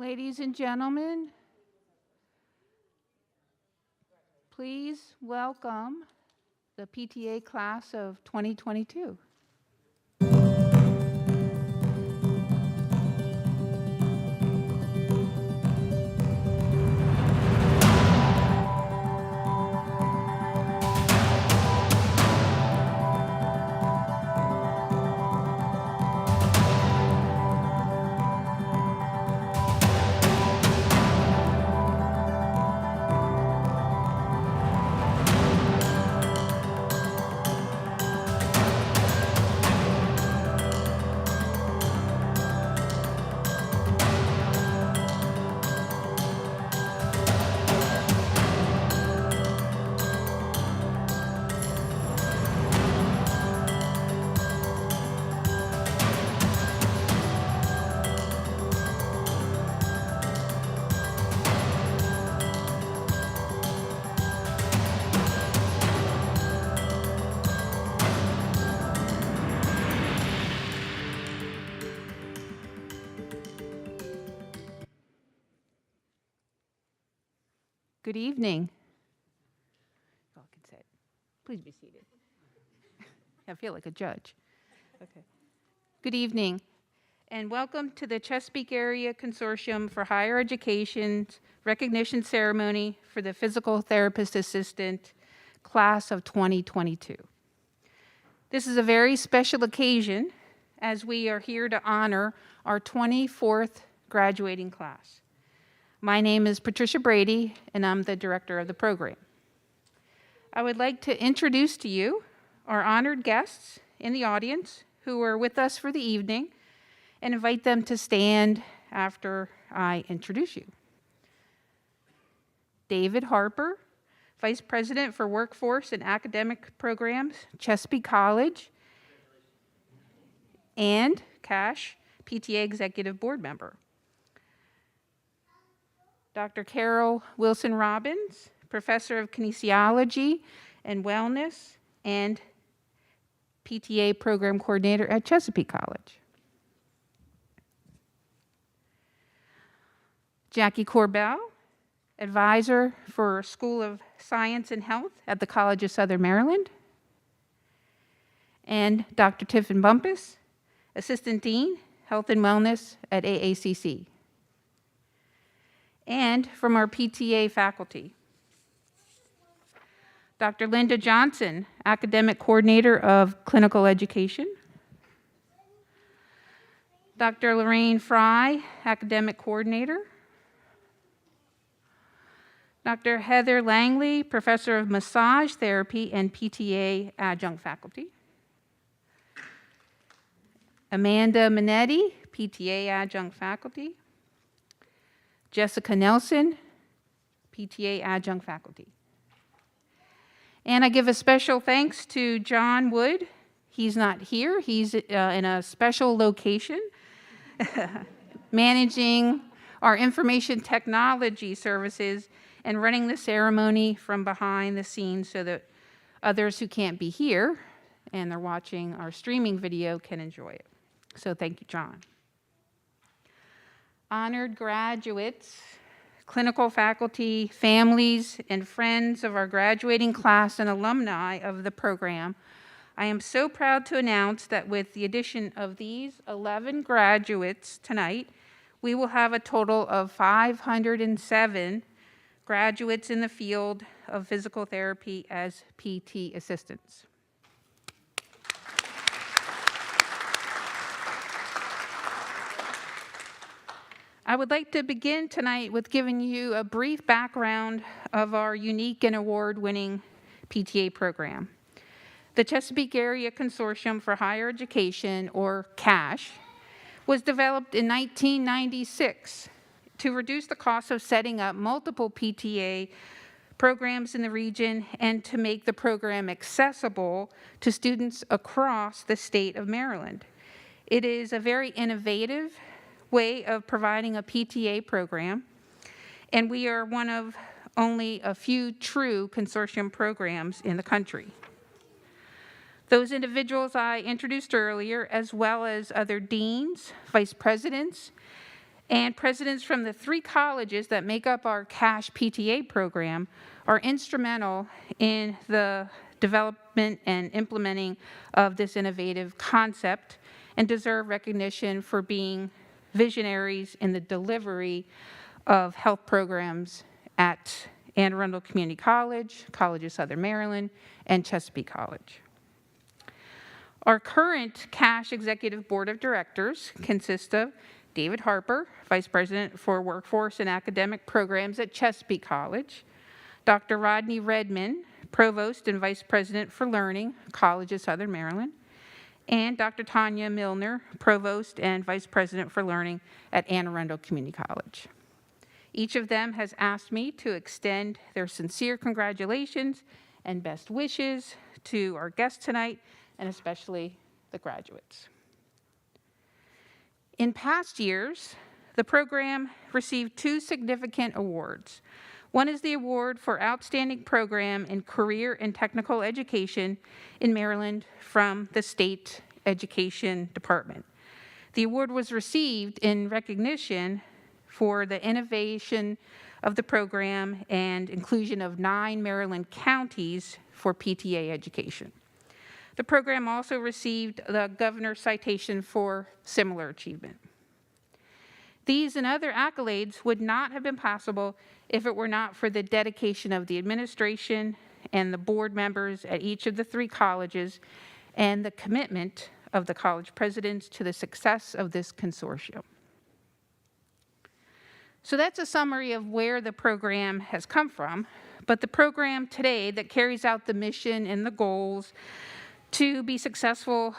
Ladies and gentlemen, please welcome the PTA class of 2022. Good evening. You all can sit. Please be seated. I feel like a judge. Okay. Good evening, and welcome to the Chesapeake Area Consortium for Higher Education's recognition ceremony for the Physical Therapist Assistant class of 2022. This is a very special occasion as we are here to honor our 24th graduating class. My name is Patricia Brady, and I'm the director of the program. I would like to introduce to you our honored guests in the audience who are with us for the evening and invite them to stand after I introduce you. David Harper, Vice President for Workforce and Academic Programs, Chesapeake College, and Cash, PTA Executive Board Member. Dr. Carol Wilson Robbins, Professor of Kinesiology and Wellness and PTA Program Coordinator at Chesapeake College. Jackie Corbell, Advisor for School of Science and Health at the College of Southern Maryland. And Dr. Tiffin Bumpus, Assistant Dean, Health and Wellness at Aacc. And from our PTA faculty, Dr. Linda Johnson, Academic Coordinator of Clinical Education. Dr. Lorraine Frye, Academic Coordinator. Dr. Heather Langley, Professor of Massage Therapy and PTA Adjunct Faculty. Amanda Minetti, PTA Adjunct Faculty. Jessica Nelson, PTA Adjunct Faculty. And I give a special thanks to John Wood. He's not here. He's in a special location, managing our information technology services and running the ceremony from behind the scenes so that others who can't be here and they're watching our streaming video can enjoy it. So thank you, John. Honored graduates, clinical faculty, families, and friends of our graduating class and alumni of the program, I am so proud to announce that with the addition of these 11 graduates tonight, we will have a total of 507 graduates in the field of physical therapy as PT assistants. I would like to begin tonight with giving you a brief background of our unique and award-winning PTA program. The Chesapeake Area Consortium for Higher Education, or CASH, was developed in 1996 to reduce the cost of setting up multiple PTA programs in the region and to make the program accessible to students across the state of Maryland. It is a very innovative way of providing a PTA program, and we are one of only a few true consortium programs in the country. Those individuals I introduced earlier, as well as other deans, vice presidents, And presidents from the 3 colleges that make up our CASH PTA program are instrumental in the development and implementing of this innovative concept and deserve recognition for being visionaries in the delivery of health programs at Arundel Community College, College of Southern Maryland, and Chesapeake College. Our current CASH Executive Board of Directors consists of David Harper, Vice President for Workforce and Academic Programs at Chesapeake College, Dr. Rodney Redman, Provost and Vice President for Learning, College of Southern Maryland, and Dr. Tanya Milner, Provost and Vice President for Learning at Anne Arundel Community College. Each of them has asked me to extend their sincere congratulations and best wishes to our guests tonight, and especially the graduates. In past years, the program received 2 significant awards. One is the award for Outstanding Program in Career and Technical Education in Maryland from the State Education Department. The award was received in recognition for the innovation of the program and inclusion of 9 Maryland counties for PTA education. The program also received the Governor's Citation for similar achievement. These and other accolades would not have been possible if it were not for the dedication of the administration and the board members at each of the 3 colleges and the commitment of the college presidents to the success of this consortium. So that's a summary of where the program has come from, but the program today that carries out the mission and the goals to be successful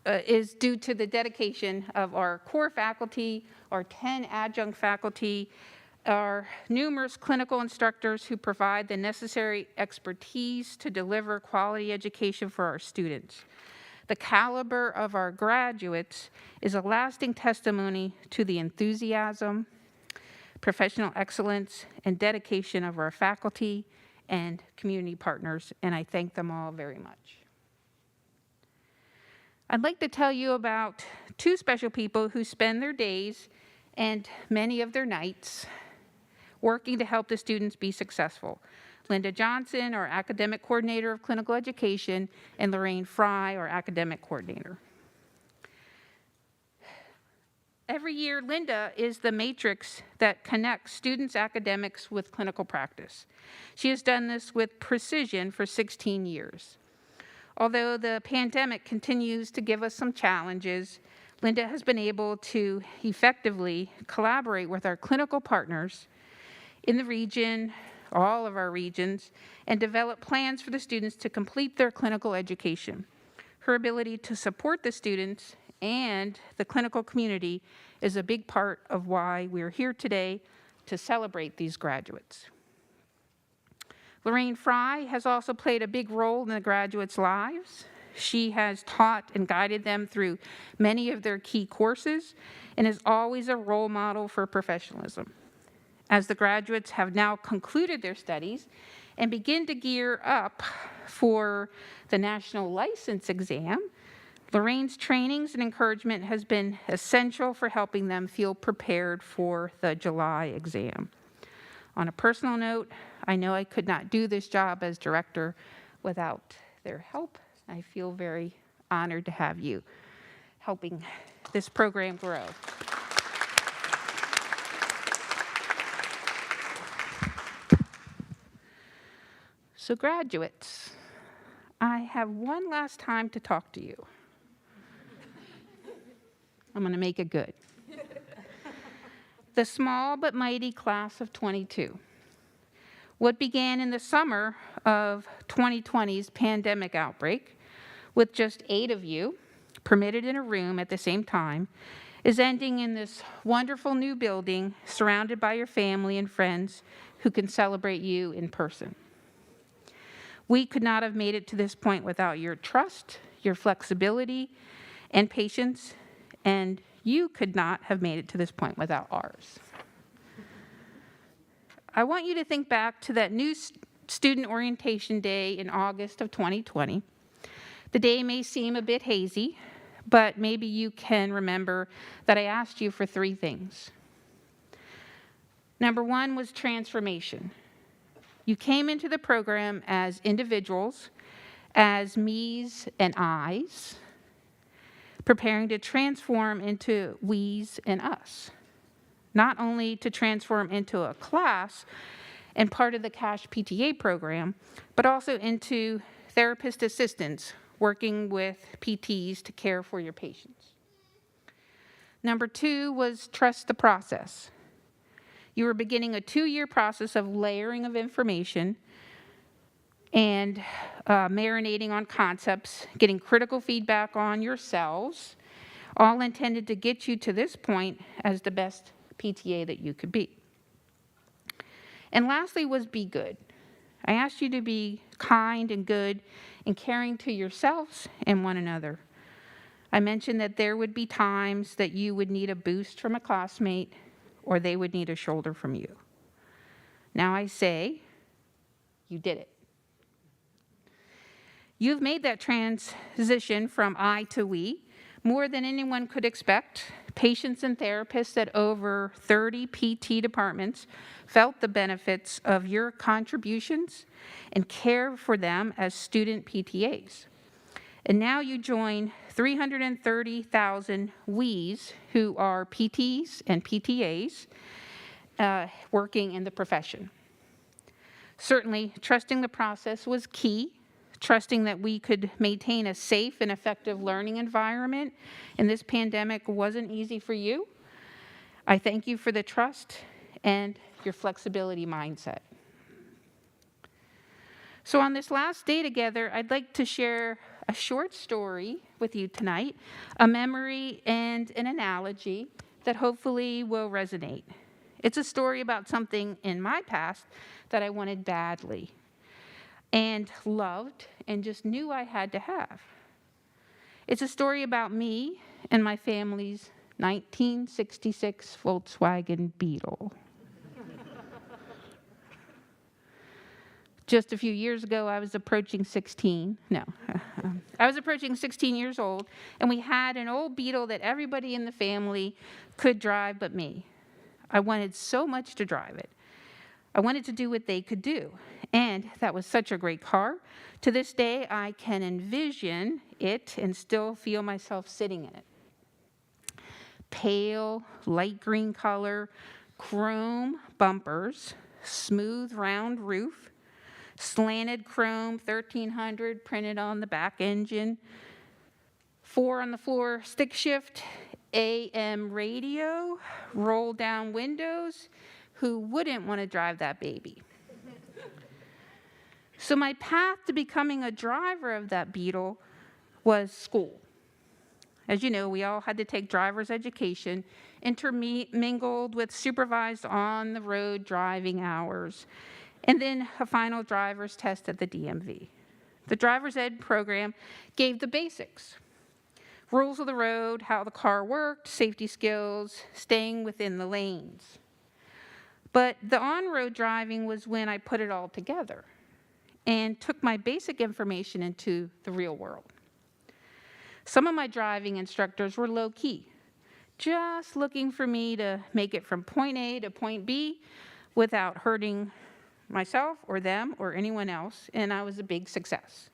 is due to the dedication of our core faculty, our 10 adjunct faculty, our numerous clinical instructors who provide the necessary expertise to deliver quality education for our students. The caliber of our graduates is a lasting testimony to the enthusiasm, professional excellence, and dedication of our faculty and community partners, and I thank them all very much. I'd like to tell you about 2 special people who spend their days and many of their nights working to help the students be successful. Linda Johnson, our Academic Coordinator of Clinical Education, and Lorraine Frye, our Academic Coordinator. Every year, Linda is the matrix that connects students' academics with clinical practice. She has done this with precision for 16 years. Although the pandemic continues to give us some challenges, Linda has been able to effectively collaborate with our clinical partners in the region, all of our regions, and develop plans for the students to complete their clinical education. Her ability to support the students and the clinical community is a big part of why we're here today to celebrate these graduates. Lorraine Frye has also played a big role in the graduates' lives. She has taught and guided them through many of their key courses and is always a role model for professionalism. As the graduates have now concluded their studies and begin to gear up for the national license exam, Lorraine's trainings and encouragement has been essential for helping them feel prepared for the July exam. On a personal note, I know I could not do this job as director without their help. I feel very honored to have you helping this program grow. So graduates, I have one last time to talk to you. I'm going to make it good. The small but mighty class of 22. What began in the summer of 2020's pandemic outbreak, with just 8 of you permitted in a room at the same time, is ending in this wonderful new building surrounded by your family and friends who can celebrate you in person. We could not have made it to this point without your trust, your flexibility, and patience, and you could not have made it to this point without ours. I want you to think back to that new student orientation day in August of 2020. The day may seem a bit hazy, but maybe you can remember that I asked you for 3 things. Number 1 was transformation. You came into the program as individuals, as me's and I's, preparing to transform into we's and us. Not only to transform into a class and part of the CASH PTA program, but also into therapist assistants working with PTs to care for your patients. Number 2 was trust the process. You were beginning a 2-year process of layering of information and marinating on concepts, getting critical feedback on yourselves, all intended to get you to this point as the best PTA that you could be. And lastly was be good. I asked you to be kind and good and caring to yourselves and one another. I mentioned that there would be times that you would need a boost from a classmate or they would need a shoulder from you. Now I say, you did it. You've made that transition from I to we more than anyone could expect. Patients and therapists at over 30 PT departments felt the benefits of your contributions and care for them as student PTAs. And now you join 330,000 we's who are PTs and PTAs working in the profession. Certainly, trusting the process was key. Trusting that we could maintain a safe and effective learning environment in this pandemic wasn't easy for you. I thank you for the trust and your flexibility mindset. So on this last day together, I'd like to share a short story with you tonight, a memory and an analogy that hopefully will resonate. It's a story about something in my past that I wanted badly and loved and just knew I had to have. It's a story about me and my family's 1966 Volkswagen Beetle. Just a few years ago, I was approaching 16. I was approaching 16 years old, and we had an old Beetle that everybody in the family could drive but me. I wanted so much to drive it. I wanted to do what they could do, and that was such a great car. To this day, I can envision it and still feel myself sitting in it. Pale, light green color, chrome bumpers, smooth round roof, slanted chrome 1300 printed on the back engine, 4 on the floor stick shift, AM radio, roll down windows. Who wouldn't want to drive that baby? So my path to becoming a driver of that Beetle was school. As you know, we all had to take driver's education, intermingled with supervised on-the-road driving hours, and then a final driver's test at the DMV. The driver's ed program gave the basics. Rules of the road, how the car worked, safety skills, staying within the lanes. But the on-road driving was when I put it all together and took my basic information into the real world. Some of my driving instructors were low-key, just looking for me to make it from point A to point B without hurting myself or them or anyone else, and I was a big success.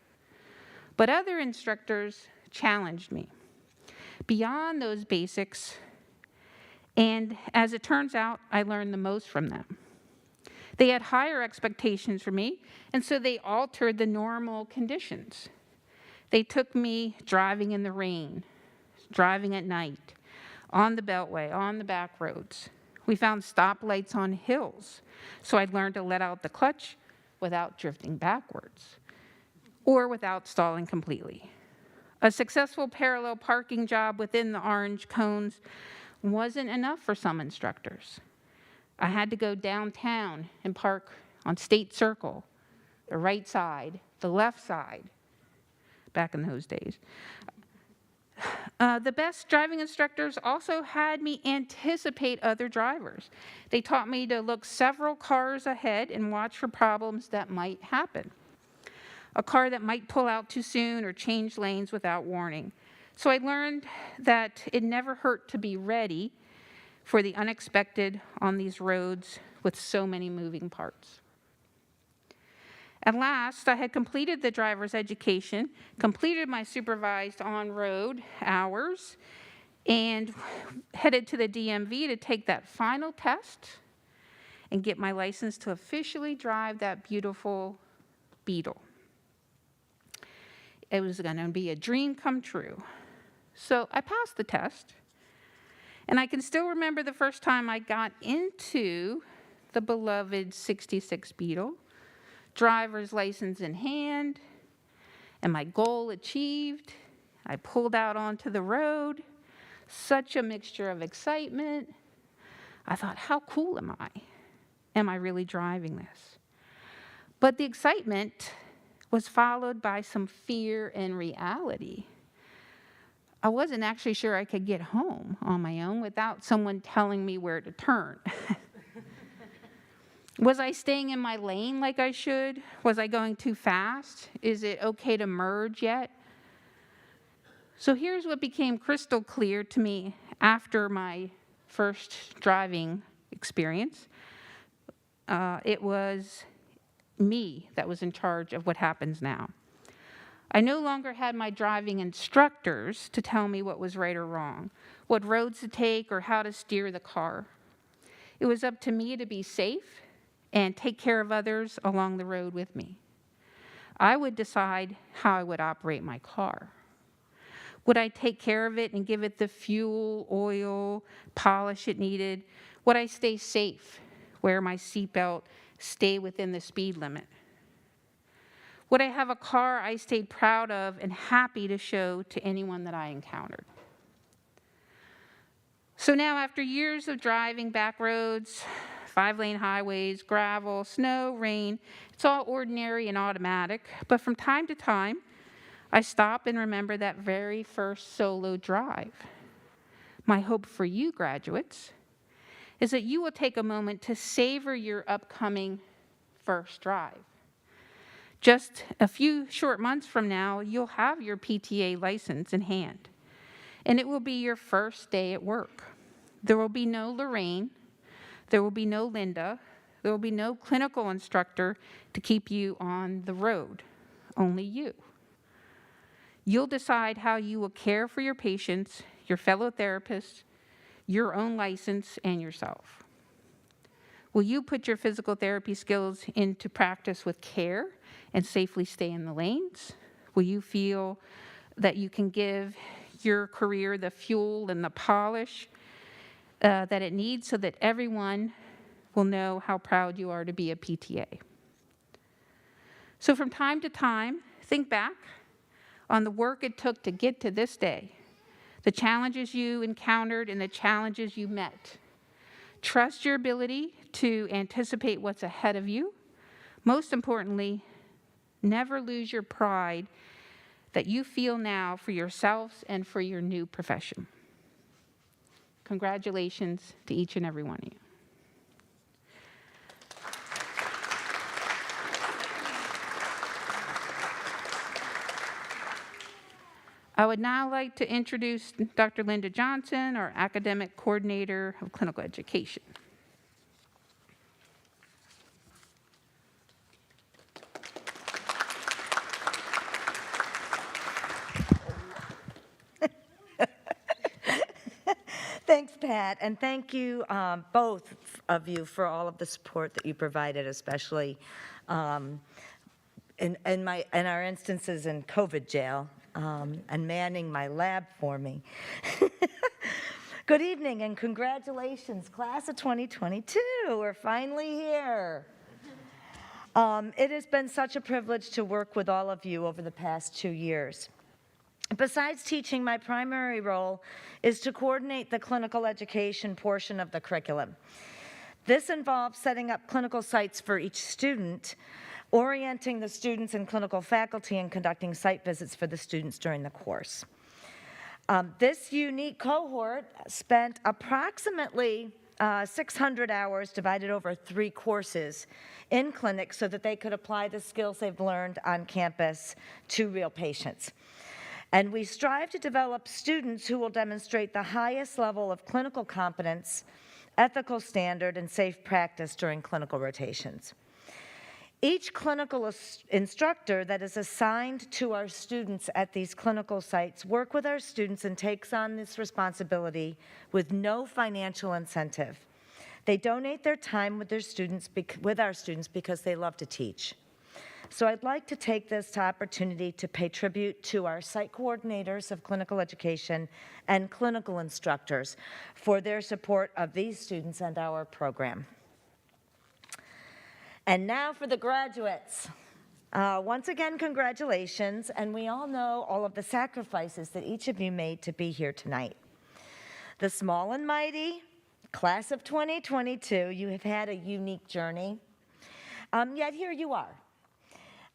But other instructors challenged me beyond those basics, and as it turns out, I learned the most from them. They had higher expectations for me, and so they altered the normal conditions. They took me driving in the rain, driving at night, on the beltway, on the back roads. We found stoplights on hills, so I'd learned to let out the clutch without drifting backwards or without stalling completely. A successful parallel parking job within the orange cones wasn't enough for some instructors. I had to go downtown and park on State Circle, the right side, the left side, back in those days. The best driving instructors also had me anticipate other drivers. They taught me to look several cars ahead and watch for problems that might happen. A car that might pull out too soon or change lanes without warning. So I learned that it never hurt to be ready for the unexpected on these roads with so many moving parts. At last, I had completed the driver's education, completed my supervised on-road hours, and headed to the DMV to take that final test and get my license to officially drive that beautiful Beetle. It was going to be a dream come true. So I passed the test, and I can still remember the first time I got into the beloved 66 Beetle, driver's license in hand, and my goal achieved. I pulled out onto the road, such a mixture of excitement. I thought, how cool am I? Am I really driving this? But the excitement was followed by some fear and reality. I wasn't actually sure I could get home on my own without someone telling me where to turn. Was I staying in my lane like I should? Was I going too fast? Is it okay to merge yet? So here's what became crystal clear to me after my first driving experience. It was me that was in charge of what happens now. I no longer had my driving instructors to tell me what was right or wrong, what roads to take, or how to steer the car. It was up to me to be safe and take care of others along the road with me. I would decide how I would operate my car. Would I take care of it and give it the fuel, oil, polish it needed? Would I stay safe, wear my seatbelt, stay within the speed limit? Would I have a car I stayed proud of and happy to show to anyone that I encountered? So now, after years of driving back roads, 5-lane highways, gravel, snow, rain, it's all ordinary and automatic. But from time to time, I stop and remember that very first solo drive. My hope for you, graduates, is that you will take a moment to savor your upcoming first drive. Just a few short months from now, you'll have your PTA license in hand, and it will be your first day at work. There will be no Lorraine, there will be no Linda, there will be no clinical instructor to keep you on the road, only you. You'll decide how you will care for your patients, your fellow therapists, your own license, and yourself. Will you put your physical therapy skills into practice with care and safely stay in the lanes? Will you feel that you can give your career the fuel and the polish that it needs so that everyone will know how proud you are to be a PTA? So from time to time, think back on the work it took to get to this day, the challenges you encountered and the challenges you met. Trust your ability to anticipate what's ahead of you. Most importantly, never lose your pride that you feel now for yourselves and for your new profession. Congratulations to each and every one of you. I would now like to introduce Dr. Linda Johnson, our Academic Coordinator of Clinical Education. Thanks, Pat, and thank you, both of you, for all of the support that you provided, especially in our instances in COVID jail, and manning my lab for me. Good evening and congratulations, class of 2022. We're finally here. It has been such a privilege to work with all of you over the past 2 years. Besides teaching, my primary role is to coordinate the clinical education portion of the curriculum. This involves setting up clinical sites for each student, orienting the students and clinical faculty, and conducting site visits for the students during the course. This unique cohort spent approximately 600 hours divided over 3 courses in clinic so that they could apply the skills they've learned on campus to real patients. And we strive to develop students who will demonstrate the highest level of clinical competence, ethical standard, and safe practice during clinical rotations. Each clinical instructor that is assigned to our students at these clinical sites work with our students and takes on this responsibility with no financial incentive. They donate their time with our students because they love to teach. So I'd like to take this opportunity to pay tribute to our site coordinators of clinical education and clinical instructors for their support of these students and our program. And now for the graduates. Once again, congratulations, and we all know all of the sacrifices that each of you made to be here tonight. The small and mighty, class of 2022, you have had a unique journey, yet here you are.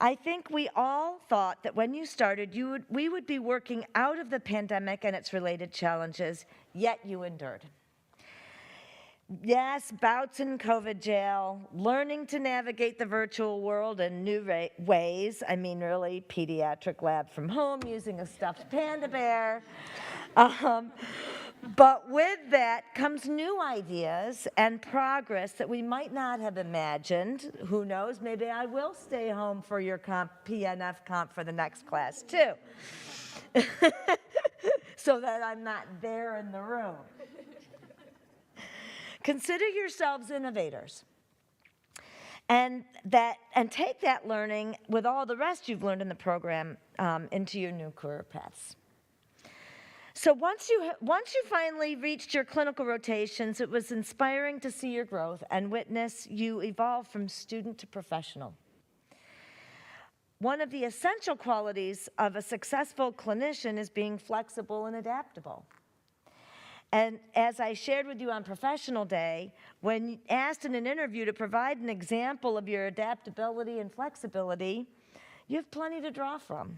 I think we all thought that when you started, we would be working out of the pandemic and its related challenges, yet you endured. Yes, bouts in COVID jail, learning to navigate the virtual world in new ways. I mean, really, pediatric lab from home, using a stuffed panda bear. But with that comes new ideas and progress that we might not have imagined. Who knows, maybe I will stay home for your PNF comp for the next class too. So that I'm not there in the room. Consider yourselves innovators. And take that learning with all the rest you've learned in the program into your new career paths. So once you finally reached your clinical rotations, it was inspiring to see your growth and witness you evolve from student to professional. One of the essential qualities of a successful clinician is being flexible and adaptable. And as I shared with you on Professional Day, when asked in an interview to provide an example of your adaptability and flexibility, you have plenty to draw from.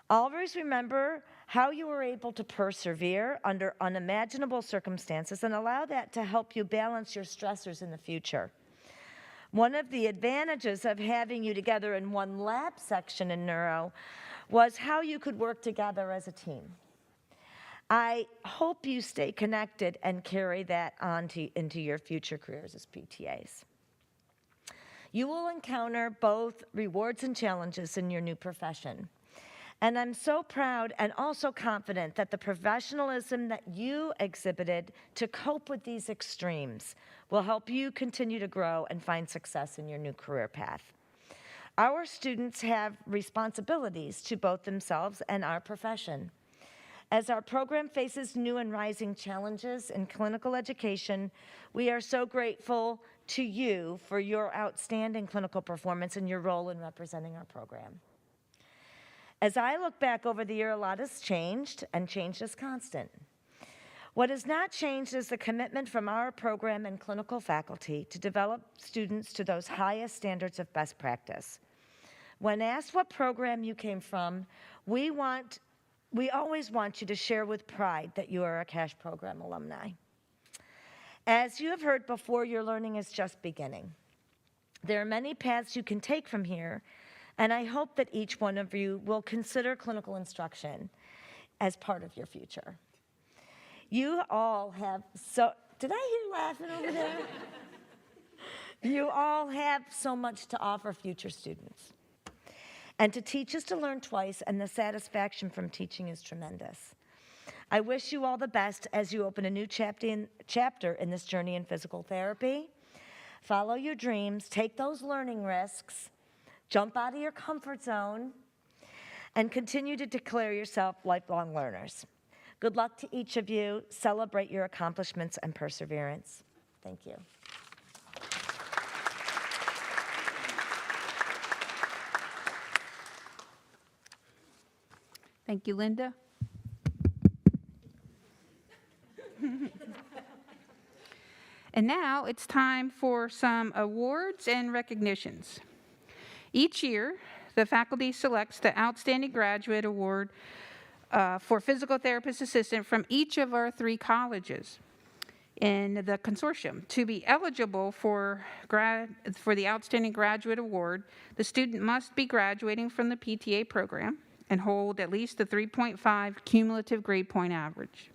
Always remember how you were able to persevere under unimaginable circumstances and allow that to help you balance your stressors in the future. One of the advantages of having you together in one lab section in neuro was how you could work together as a team. I hope you stay connected and carry that on into your future careers as PTAs. You will encounter both rewards and challenges in your new profession. And I'm so proud and also confident that the professionalism that you exhibited to cope with these extremes will help you continue to grow and find success in your new career path. Our students have responsibilities to both themselves and our profession. As our program faces new and rising challenges in clinical education, we are so grateful to you for your outstanding clinical performance and your role in representing our program. As I look back over the year, a lot has changed, and change is constant. What has not changed is the commitment from our program and clinical faculty to develop students to those highest standards of best practice. When asked what program you came from, we always want you to share with pride that you are a CASH program alumni. As you have heard before, your learning is just beginning. There are many paths you can take from here, and I hope that each one of you will consider clinical instruction as part of your future. You all have did I hear laughing over there? You all have so much to offer future students. And to teach is to learn twice, and the satisfaction from teaching is tremendous. I wish you all the best as you open a new chapter in this journey in physical therapy. Follow your dreams, take those learning risks, jump out of your comfort zone, and continue to declare yourself lifelong learners. Good luck to each of you. Celebrate your accomplishments and perseverance. Thank you. Thank you, Linda. And now it's time for some awards and recognitions. Each year, the faculty selects the Outstanding Graduate Award for Physical Therapist Assistant from each of our 3 colleges in the consortium. To be eligible for the Outstanding Graduate Award, the student must be graduating from the PTA program and hold at least a 3.5 cumulative grade point average.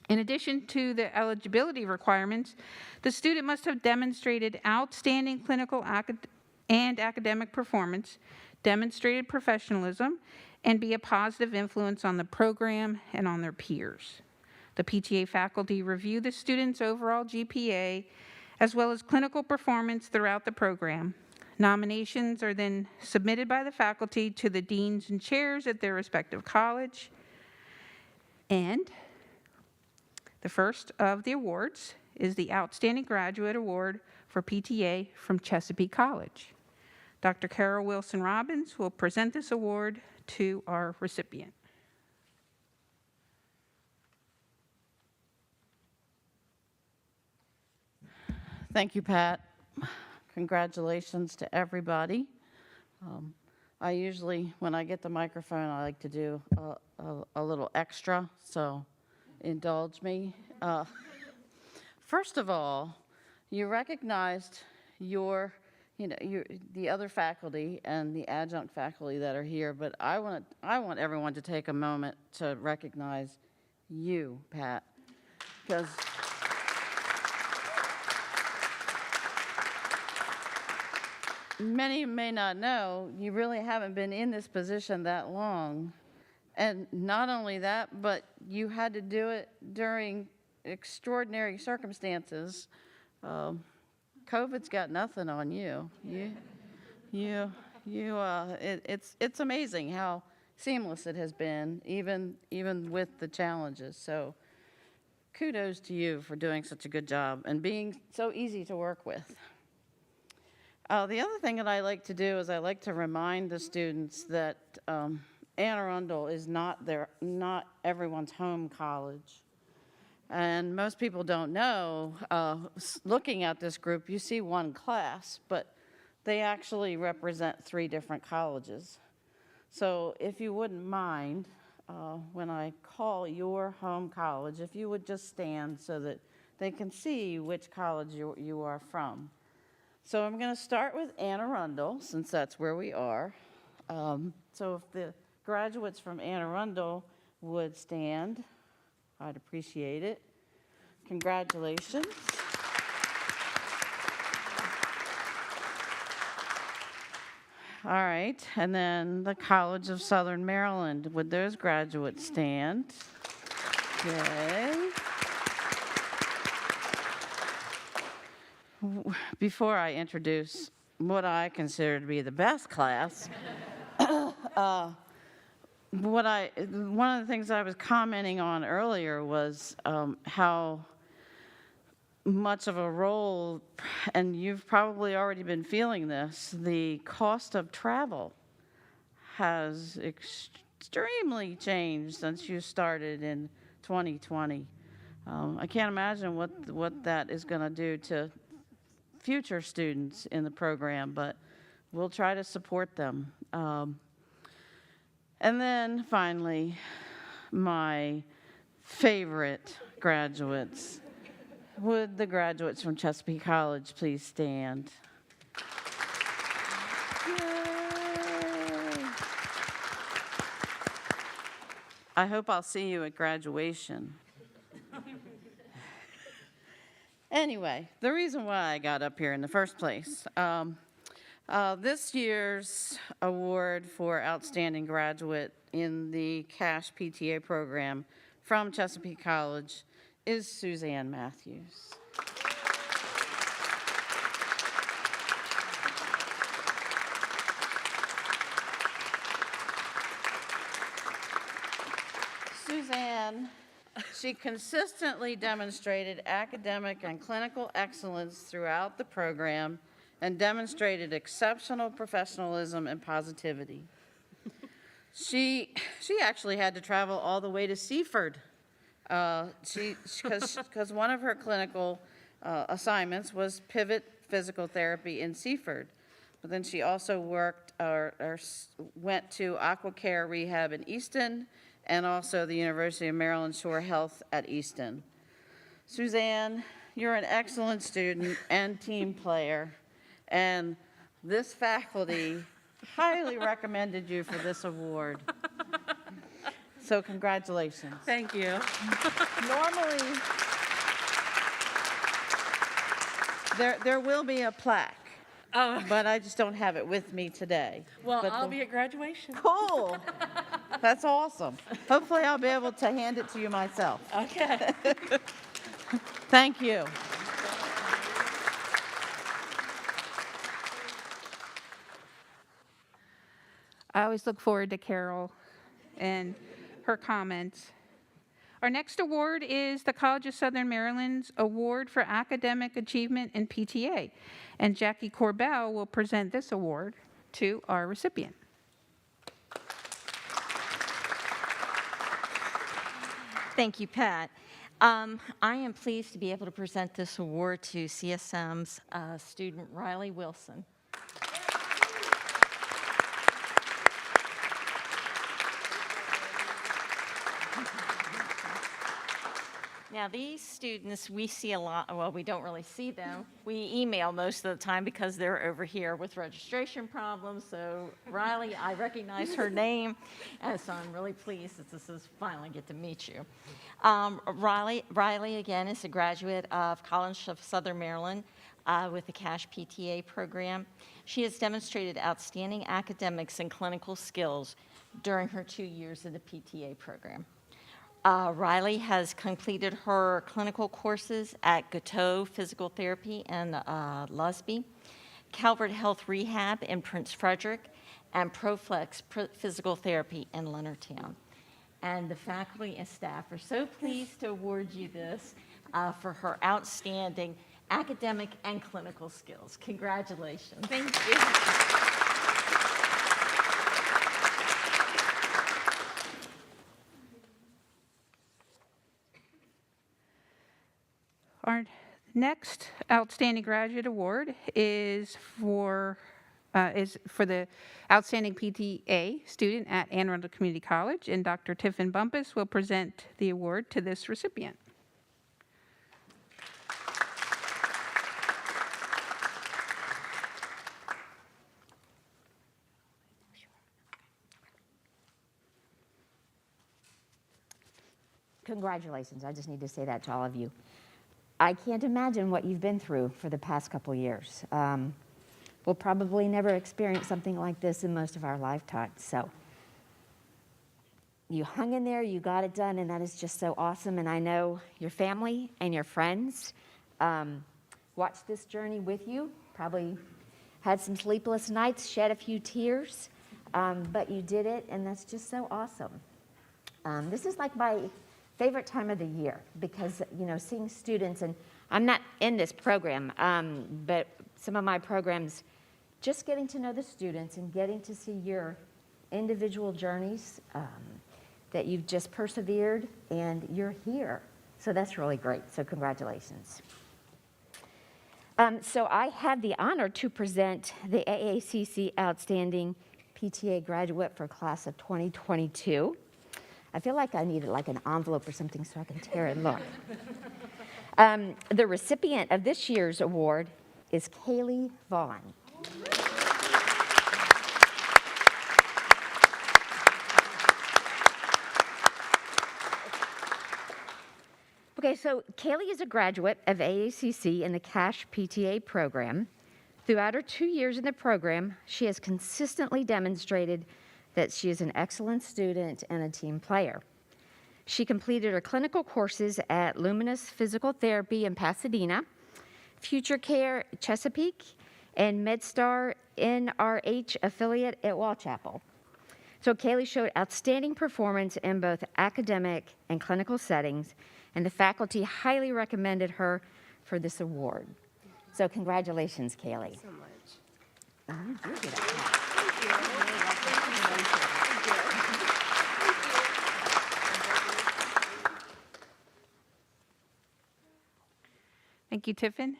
In addition to the eligibility requirements, the student must have demonstrated outstanding clinical and academic performance, demonstrated professionalism, and be a positive influence on the program and on their peers. The PTA faculty review the student's overall GPA, as well as clinical performance throughout the program. Nominations are then submitted by the faculty to the deans and chairs at their respective college. And the first of the awards is the Outstanding Graduate Award for PTA from Chesapeake College. Dr. Carol Wilson Robbins will present this award to our recipient. Thank you, Pat. Congratulations to everybody. I usually, when I get the microphone, I like to do a little extra, so indulge me. First of all, you recognized the other faculty and the adjunct faculty that are here, but I want everyone to take a moment to recognize you, Pat, because many may not know, you really haven't been in this position that long. And not only that, but you had to do it during extraordinary circumstances. COVID's got nothing on you. It's amazing how seamless it has been, even with the challenges. So kudos to you for doing such a good job and being so easy to work with. The other thing that I like to do is I like to remind the students that Anne Arundel is not everyone's home college. And most people don't know, looking at this group, you see one class, but they actually represent 3 different colleges. So if you wouldn't mind, when I call your home college, if you would just stand so that they can see which college you are from. So I'm going to start with Anne Arundel, since that's where we are. So if the graduates from Anne Arundel would stand, I'd appreciate it. Congratulations. All right, and then the College of Southern Maryland, would those graduates stand? Okay. Before I introduce what I consider to be the best class, one of the things I was commenting on earlier was how much of a role, and you've probably already been feeling this, the cost of travel has extremely changed since you started in 2020. I can't imagine what that is going to do to future students in the program, but we'll try to support them. And then finally, my favorite graduates. Would the graduates from Chesapeake College please stand? Yay. I hope I'll see you at graduation. Anyway, the reason why I got up here in the first place, this year's award for Outstanding Graduate in the CASH PTA program from Chesapeake College is Suzanne Matthews. Suzanne, she consistently demonstrated academic and clinical excellence throughout the program and demonstrated exceptional professionalism and positivity. She actually had to travel all the way to Seaford because one of her clinical assignments was pivot physical therapy in Seaford. But then she also worked or went to Aacc Rehab in Easton and also the University of Maryland Shore Health at Easton. Suzanne, you're an excellent student and team player, and this faculty highly recommended you for this award. So congratulations. Thank you. Normally, there will be a plaque, Oh, but I just don't have it with me today. well, But I'll the- be at graduation. Cool. That's awesome. Hopefully, I'll be able to hand it to you myself. Okay. Thank you. I always look forward to Carol and her comments. Our next award is the College of Southern Maryland's Award for Academic Achievement in PTA. And Jackie Corbell will present this award to our recipient. Thank you, Pat. I am pleased to be able to present this award to CSM's student Riley Wilson. Now, these students, we see a lot, well, we don't really see them. We email most of the time because they're over here with registration problems. So Riley, I recognize her name, and so I'm really pleased that this is finally get to meet you. Riley, again, is a graduate of College of Southern Maryland with the CASH PTA program. She has demonstrated outstanding academics and clinical skills during her 2 years in the PTA program. Riley has completed her clinical courses at Gateau Physical Therapy in Lusby, Calvert Health Rehab in Prince Frederick, and Proflex Physical Therapy in Leonardtown. And the faculty and staff are so pleased to award you this for her outstanding academic and clinical skills. Congratulations. Thank you. Our next Outstanding Graduate Award is for the Outstanding PTA student at Arundel Community College, and Dr. Tiffin Bumpus will present the award to this recipient. Congratulations. I just need to say that to all of you. I can't imagine what you've been through for the past couple years. We'll probably never experience something like this in most of our lifetimes. So you hung in there, you got it done, and that is just so awesome. And I know your family and your friends watched this journey with you, probably had some sleepless nights, shed a few tears, but you did it, and that's just so awesome. This is like my favorite time of the year because, you know, seeing students, and I'm not in this program, but some of my programs, just getting to know the students and getting to see your individual journeys, that you've just persevered and you're here. So that's really great. So congratulations. So I have the honor to present the AACC Outstanding PTA Graduate for Class of 2022. I feel like I needed like an envelope or something so I can tear and look. The recipient of this year's award is Kaylee Vaughn. Okay, so Kaylee is a graduate of AACC in the CASH PTA program. Throughout her 2 years in the program, she has consistently demonstrated that she is an excellent student and a team player. She completed her clinical courses at Luminous Physical Therapy in Pasadena, Future Care Chesapeake, and MedStar NRH affiliate at Walchapel. So Kaylee showed outstanding performance in both academic and clinical settings, and the faculty highly recommended her for this award. So congratulations, Kaylee. Thank you so much. You do get a pat. Thank you, Tiffin.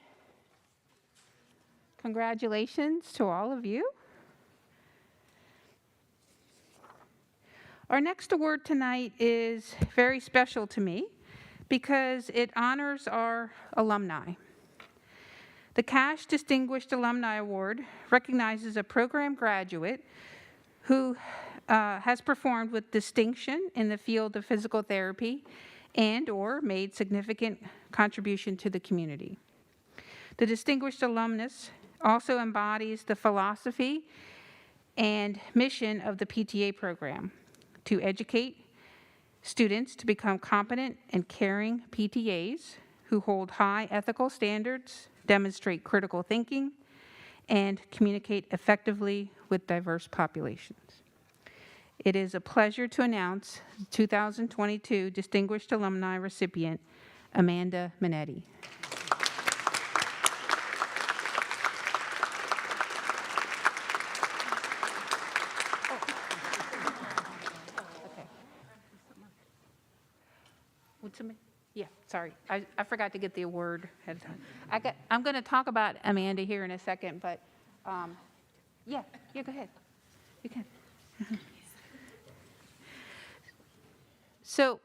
Congratulations to all of you. Our next award tonight is very special to me because it honors our alumni. The Cash Distinguished Alumni Award recognizes a program graduate who has performed with distinction in the field of physical therapy and/or made significant contribution to the community. The distinguished alumnus also embodies the philosophy and mission of the PTA program to educate students to become competent and caring PTAs who hold high ethical standards, demonstrate critical thinking, and communicate effectively with diverse populations. It is a pleasure to announce the 2022 Distinguished Alumni recipient, Amanda Minetti. Would somebody? Yeah, sorry. I forgot to get the award ahead of time. I'm going to talk about Amanda here in a second, but yeah, go ahead. You can. So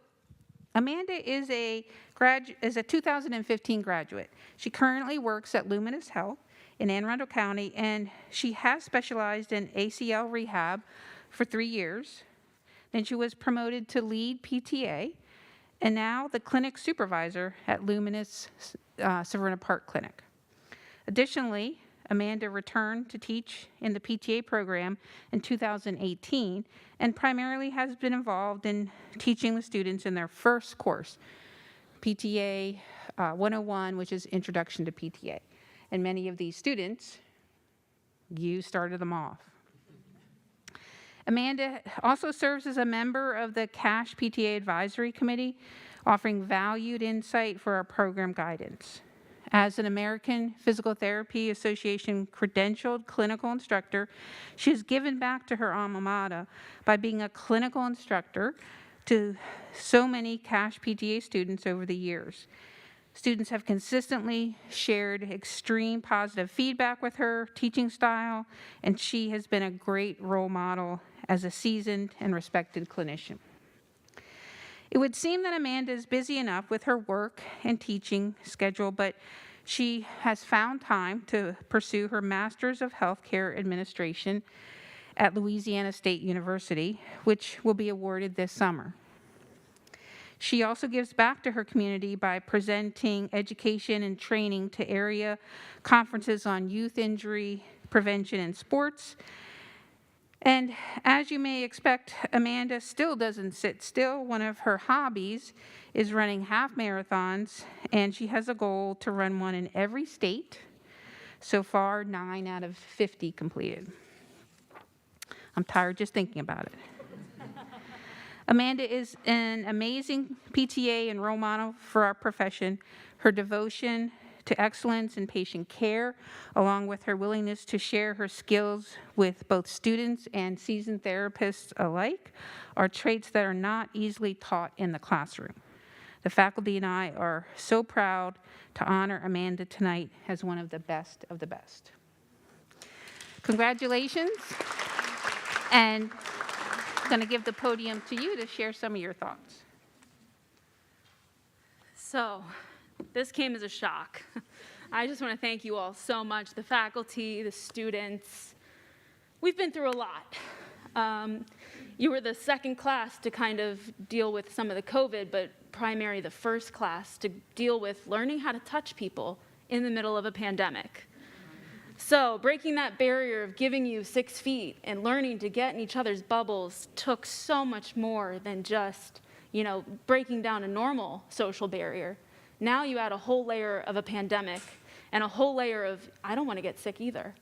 Amanda is a 2015 graduate. She currently works at Luminous Health in Anne Arundel County, and she has specialized in ACL rehab for 3 years. Then she was promoted to lead PTA, and now the clinic supervisor at Luminous Severna Park Clinic. Additionally, Amanda returned to teach in the PTA program in 2018 and primarily has been involved in teaching the students in their first course, PTA 101, which is Introduction to PTA. And many of these students, you started them off. Amanda also serves as a member of the CASH PTA Advisory Committee, offering valued insight for our program guidance. As an American Physical Therapy Association credentialed clinical instructor, she has given back to her alma mater by being a clinical instructor to so many CASH PTA students over the years. Students have consistently shared extreme positive feedback with her teaching style, and she has been a great role model as a seasoned and respected clinician. It would seem that Amanda is busy enough with her work and teaching schedule, but she has found time to pursue her Master's of Healthcare Administration at Louisiana State University, which will be awarded this summer. She also gives back to her community by presenting education and training to area conferences on youth injury prevention in sports. And as you may expect, Amanda still doesn't sit still. One of her hobbies is running half marathons, and she has a goal to run one in every state. So far, 9 out of 50 completed. I'm tired just thinking about it. Amanda is an amazing PTA and role model for our profession. Her devotion to excellence in patient care, along with her willingness to share her skills with both students and seasoned therapists alike, are traits that are not easily taught in the classroom. The faculty and I are so proud to honor Amanda tonight as one of the best of the best. Congratulations, and I'm going to give the podium to you to share some of your thoughts. So, this came as a shock. I just want to thank you all so much, the faculty, the students. We've been through a lot. You were the second class to kind of deal with some of the COVID, but primarily the first class to deal with learning how to touch people in the middle of a pandemic. So breaking that barrier of giving you 6 feet and learning to get in each other's bubbles took so much more than just, breaking down a normal social barrier. Now you add a whole layer of a pandemic and a whole layer of, I don't want to get sick either.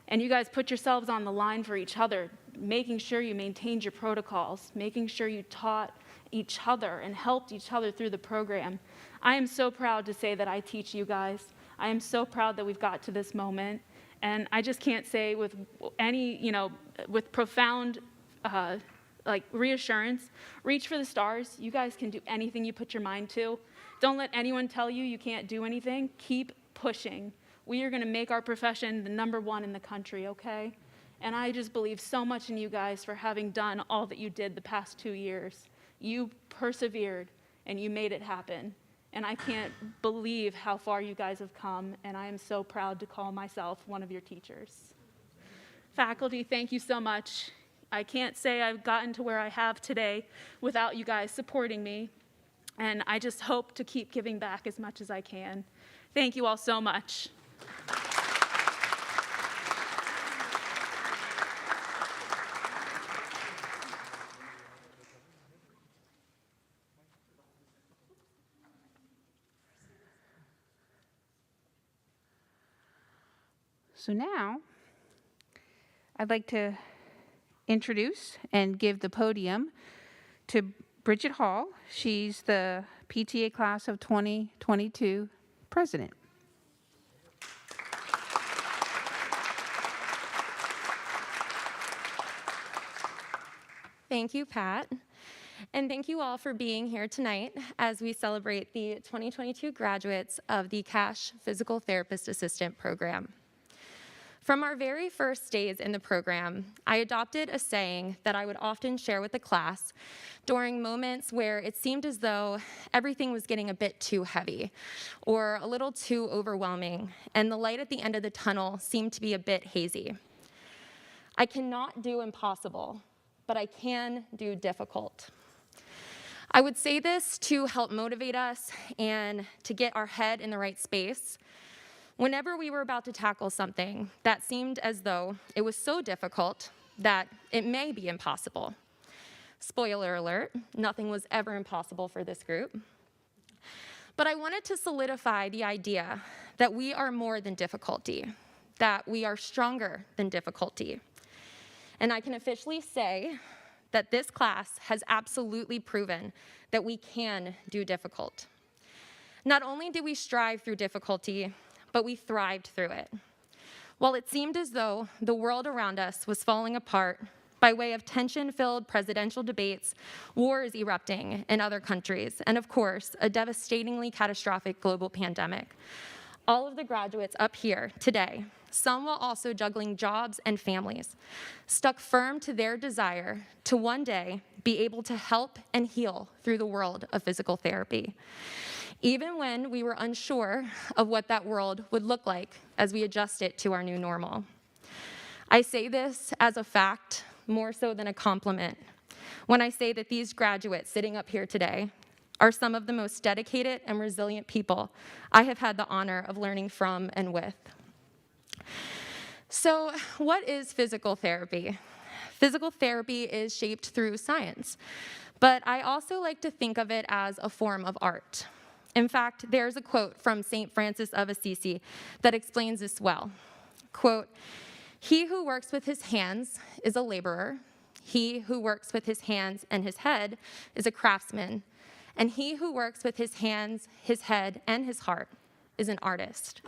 And you guys put yourselves on the line for each other, making sure you maintained your protocols, making sure you taught each other and helped each other through the program. I am so proud to say that I teach you guys. I am so proud that we've got to this moment. And I just can't say with any, with profound reassurance, reach for the stars. You guys can do anything you put your mind to. Don't let anyone tell you you can't do anything. Keep pushing. We are going to make our profession the #1 in the country, okay? And I just believe so much in you guys for having done all that you did the past 2 years. You persevered and you made it happen. And I can't believe how far you guys have come, and I am so proud to call myself one of your teachers. Faculty, thank you so much. I can't say I've gotten to where I have today without you guys supporting me, and I just hope to keep giving back as much as I can. Thank you all so much. So now, I'd like to introduce and give the podium to Bridget Hall. She's the PTA class of 2022 president. Thank you, Pat. And thank you all for being here tonight as we celebrate the 2022 graduates of the Cash Physical Therapist Assistant Program. From our very first days in the program, I adopted a saying that I would often share with the class during moments where it seemed as though everything was getting a bit too heavy or a little too overwhelming, and the light at the end of the tunnel seemed to be a bit hazy. I cannot do impossible, but I can do difficult. I would say this to help motivate us and to get our head in the right space. Whenever we were about to tackle something that seemed as though it was so difficult that it may be impossible. Spoiler alert, nothing was ever impossible for this group. But I wanted to solidify the idea that we are more than difficulty, that we are stronger than difficulty. And I can officially say that this class has absolutely proven that we can do difficult. Not only did we strive through difficulty, but we thrived through it. While it seemed as though the world around us was falling apart by way of tension-filled presidential debates, wars erupting in other countries, and of course, a devastatingly catastrophic global pandemic, all of the graduates up here today, some while also juggling jobs and families, stuck firm to their desire to one day be able to help and heal through the world of physical therapy, even when we were unsure of what that world would look like as we adjust it to our new normal. I say this as a fact more so than a compliment when I say that these graduates sitting up here today are some of the most dedicated and resilient people I have had the honor of learning from and with. So, what is physical therapy? Physical therapy is shaped through science, but I also like to think of it as a form of art. In fact, there's a quote from St. Francis of Assisi that explains this well. Quote, "He who works with his hands is a laborer. He who works with his hands and his head is a craftsman. And he who works with his hands, his head, and his heart is an artist."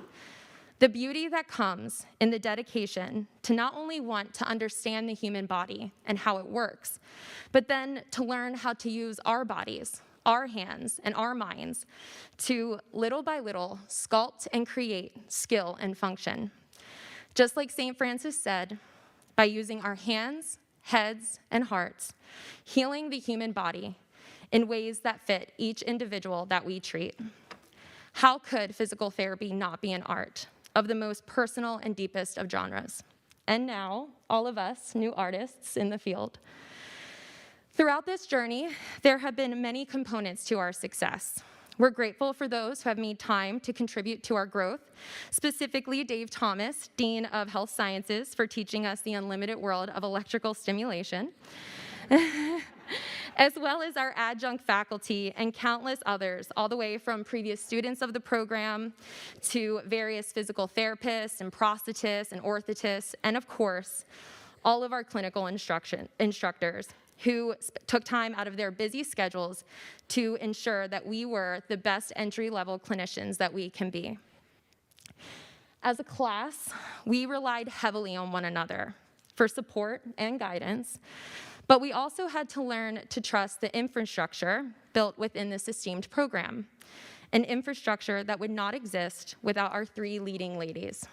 The beauty that comes in the dedication to not only want to understand the human body and how it works, but then to learn how to use our bodies, our hands, and our minds to little by little sculpt and create skill and function. Just like St. Francis said, by using our hands, heads, and hearts, healing the human body in ways that fit each individual that we treat. How could physical therapy not be an art of the most personal and deepest of genres? And now, all of us new artists in the field. Throughout this journey, there have been many components to our success. We're grateful for those who have made time to contribute to our growth, specifically Dave Thomas, Dean of Health Sciences, for teaching us the unlimited world of electrical stimulation, as well as our adjunct faculty and countless others, all the way from previous students of the program to various physical therapists and prosthetists and orthotists, and of course, all of our clinical instructors who took time out of their busy schedules to ensure that we were the best entry-level clinicians that we can be. As a class, we relied heavily on one another for support and guidance, but we also had to learn to trust the infrastructure built within this esteemed program, an infrastructure that would not exist without our three leading ladies,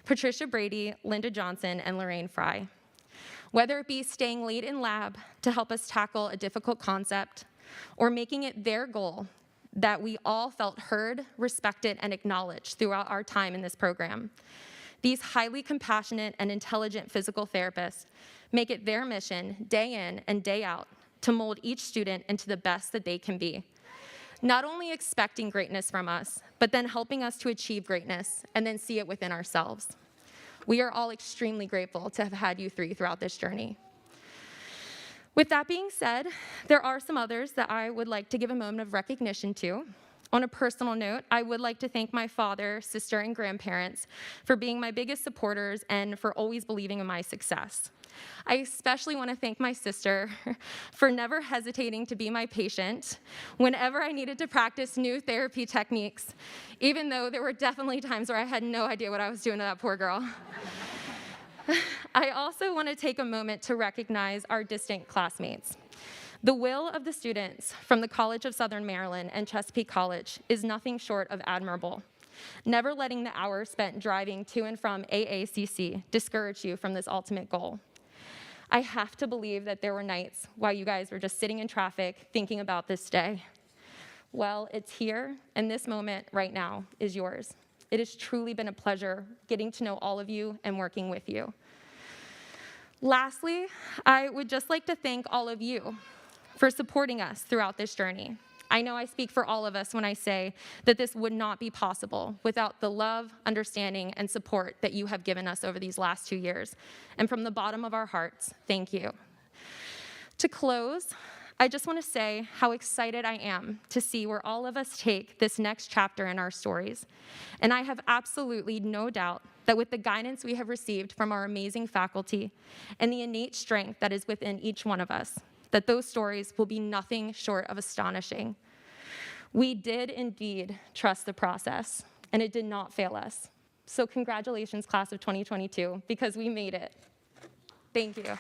Patricia Brady, Linda Johnson, and Lorraine Frye. Whether it be staying late in lab to help us tackle a difficult concept, or making it their goal that we all felt heard, respected, and acknowledged throughout our time in this program. These highly compassionate and intelligent physical therapists make it their mission, day in and day out, to mold each student into the best that they can be. Not only expecting greatness from us, but then helping us to achieve greatness and then see it within ourselves. We are all extremely grateful to have had you three throughout this journey. With that being said, there are some others that I would like to give a moment of recognition to. On a personal note, I would like to thank my father, sister, and grandparents for being my biggest supporters and for always believing in my success. I especially want to thank my sister for never hesitating to be my patient whenever I needed to practice new therapy techniques, even though there were definitely times where I had no idea what I was doing to that poor girl. I also want to take a moment to recognize our distant classmates. The will of the students from the College of Southern Maryland and Chesapeake College is nothing short of admirable. Never letting the hours spent driving to and from AACC discourage you from this ultimate goal. I have to believe that there were nights while you guys were just sitting in traffic thinking about this day. Well, it's here, and this moment right now is yours. It has truly been a pleasure getting to know all of you and working with you. Lastly, I would just like to thank all of you for supporting us throughout this journey. I know I speak for all of us when I say that this would not be possible without the love, understanding, and support that you have given us over these last 2 years. And from the bottom of our hearts, thank you. To close, I just want to say how excited I am to see where all of us take this next chapter in our stories. And I have absolutely no doubt that with the guidance we have received from our amazing faculty and the innate strength that is within each one of us, that those stories will be nothing short of astonishing. We did indeed trust the process, and it did not fail us. So congratulations, class of 2022, because we made it. Thank you.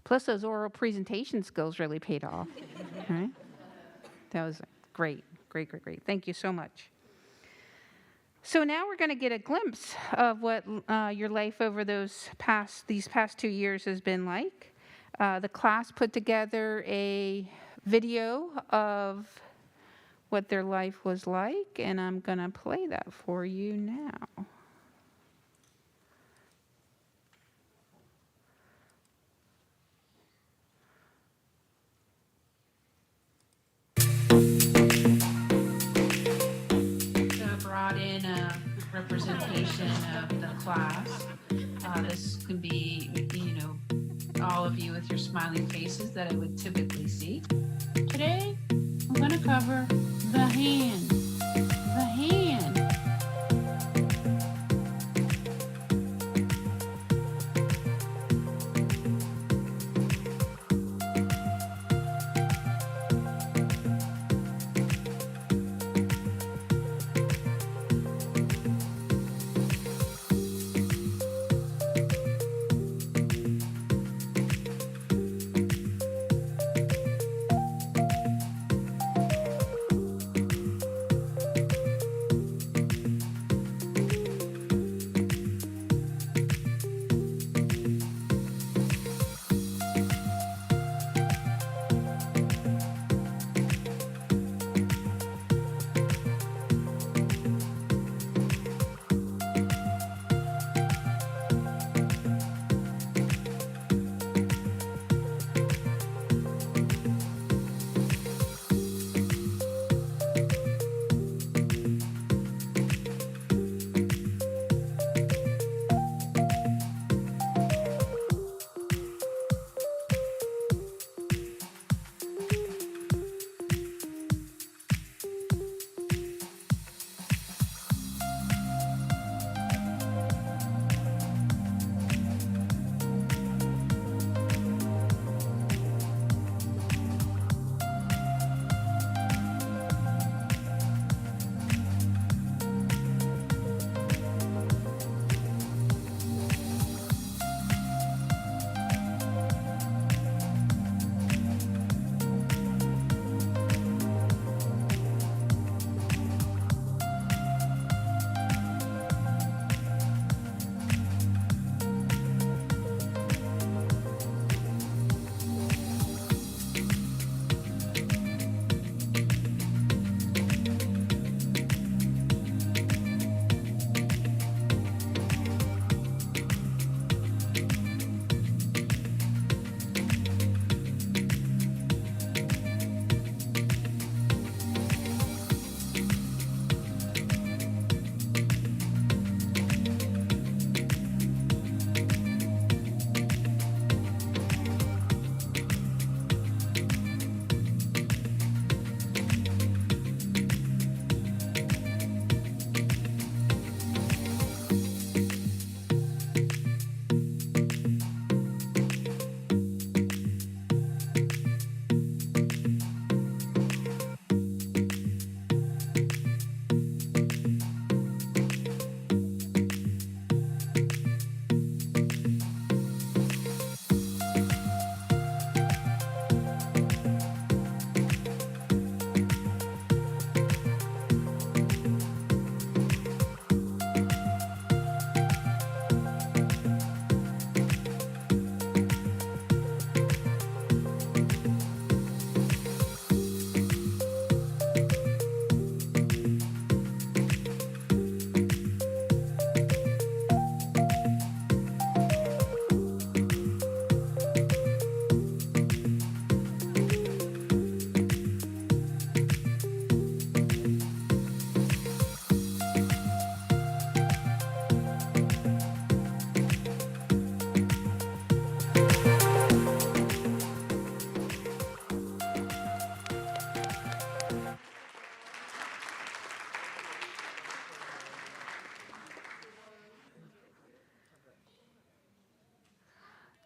Plus, those oral presentation skills really paid off, right? That was great, great, great, great. Thank you so much. So now we're going to get a glimpse of what your life over these past 2 years has been like. The class put together a video of what their life was like, and I'm going to play that for you now. In a representation of the class. This can be, all of you with your smiling faces that I would typically see. Today, I'm going to cover the hand. The hand.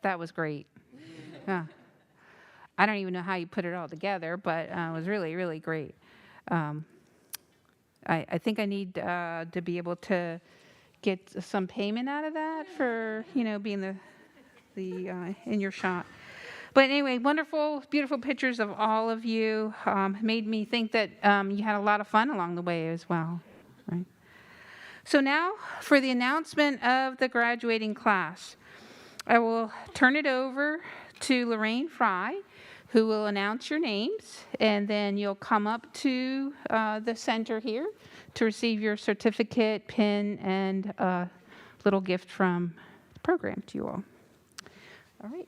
That was great. Yeah. I don't even know how you put it all together, but it was really, really great. I think I need to be able to get some payment out of that for, being the in your shot. But anyway, wonderful, beautiful pictures of all of you. Made me think that you had a lot of fun along the way as well, right? So now for the announcement of the graduating class. I will turn it over to Lorraine Frye, who will announce your names, and then you'll come up to the center here to receive your certificate, pin, and a little gift from the program to you all. All right.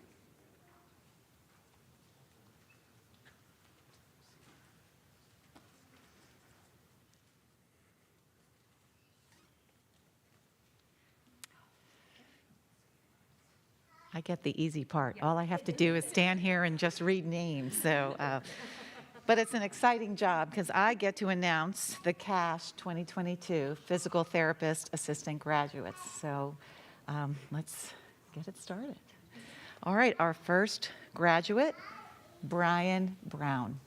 I get the easy part. All I have to do is stand here and just read names. But it's an exciting job because I get to announce the CASH 2022 Physical Therapist Assistant Graduates. So let's get it started. All right, our first graduate, Brian Brown.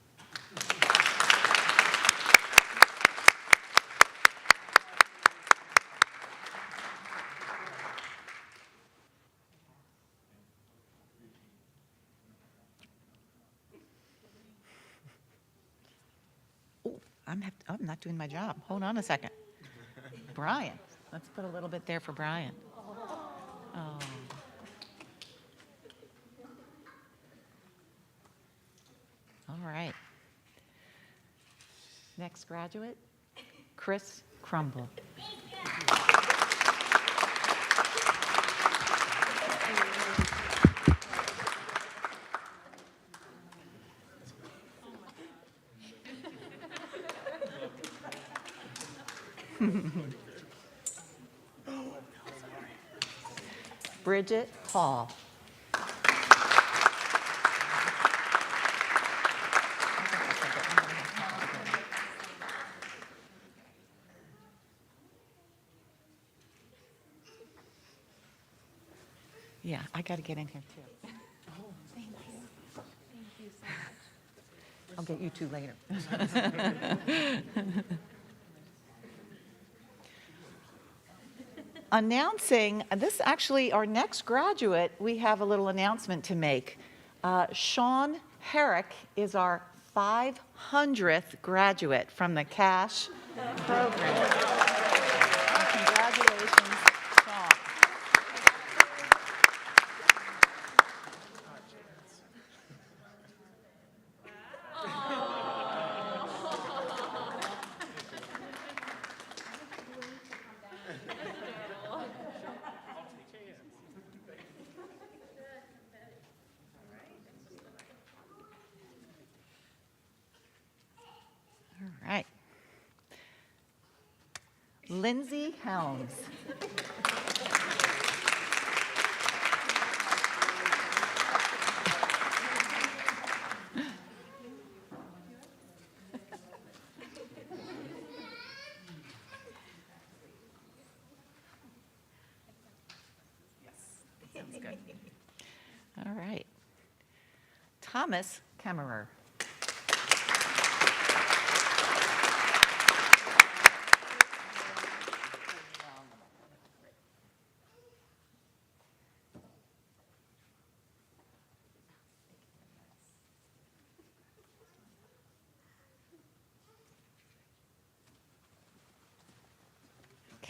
I'm not doing my job. Hold on a second. Brian. Let's put a little bit there for Brian. Oh. All right. Next graduate, Chris Crumble. Bridget Hall. Yeah, I got to get in here too. Oh, thank you. Thank you so much. I'll get you two later. Announcing, this actually, our next graduate, we have a little announcement to make. Sean Herrick is our 500th graduate from the CASH program. Congratulations, Sean. All right. Lindsay Helms. Sounds good. All right. Thomas Kemmerer.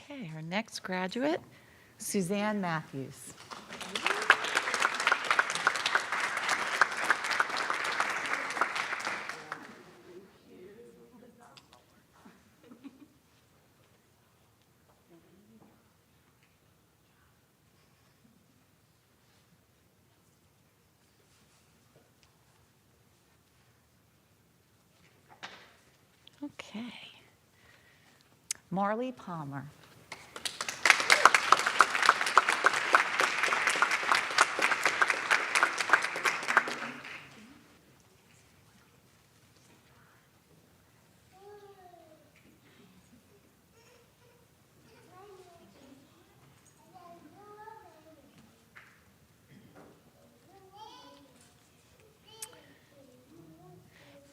Okay, our next graduate, Suzanne Matthews. Okay. Marley Palmer.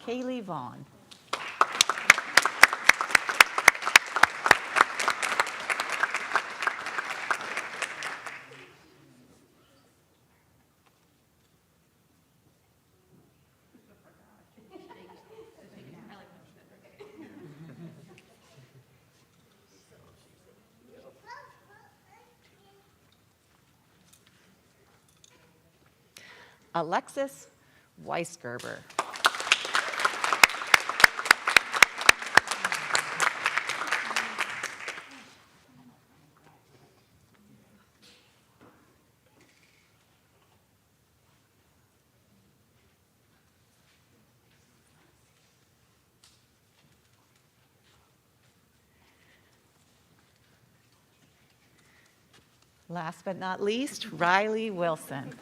Kaylee Vaughn. Alexis Weisgerber. Last but not least, Riley Wilson.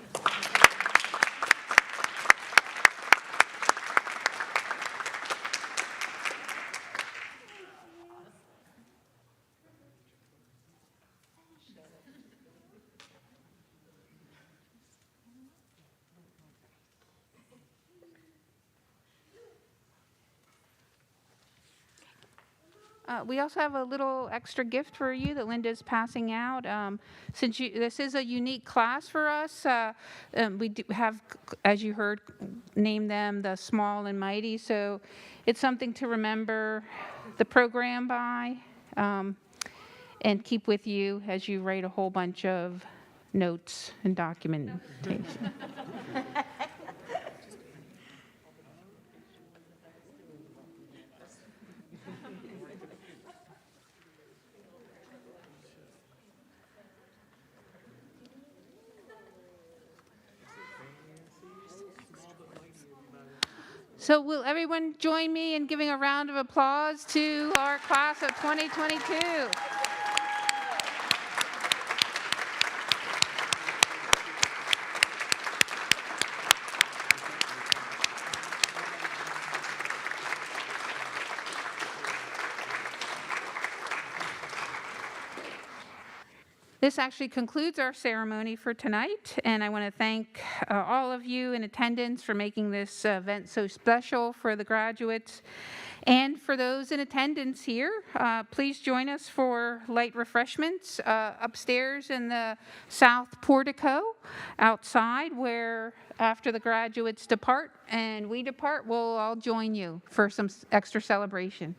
We also have a little extra gift for you that Linda's passing out. Since this is a unique class for us, we do have, as you heard, named them the small and mighty. So it's something to remember the program by and keep with you as you write a whole bunch of notes and documentation. So will everyone join me in giving a round of applause to our class of 2022? This actually concludes our ceremony for tonight, and I want to thank all of you in attendance for making this event so special for the graduates. And for those in attendance here, please join us for light refreshments upstairs in the south portico outside, where after the graduates depart and we depart, we'll all join you for some extra celebration.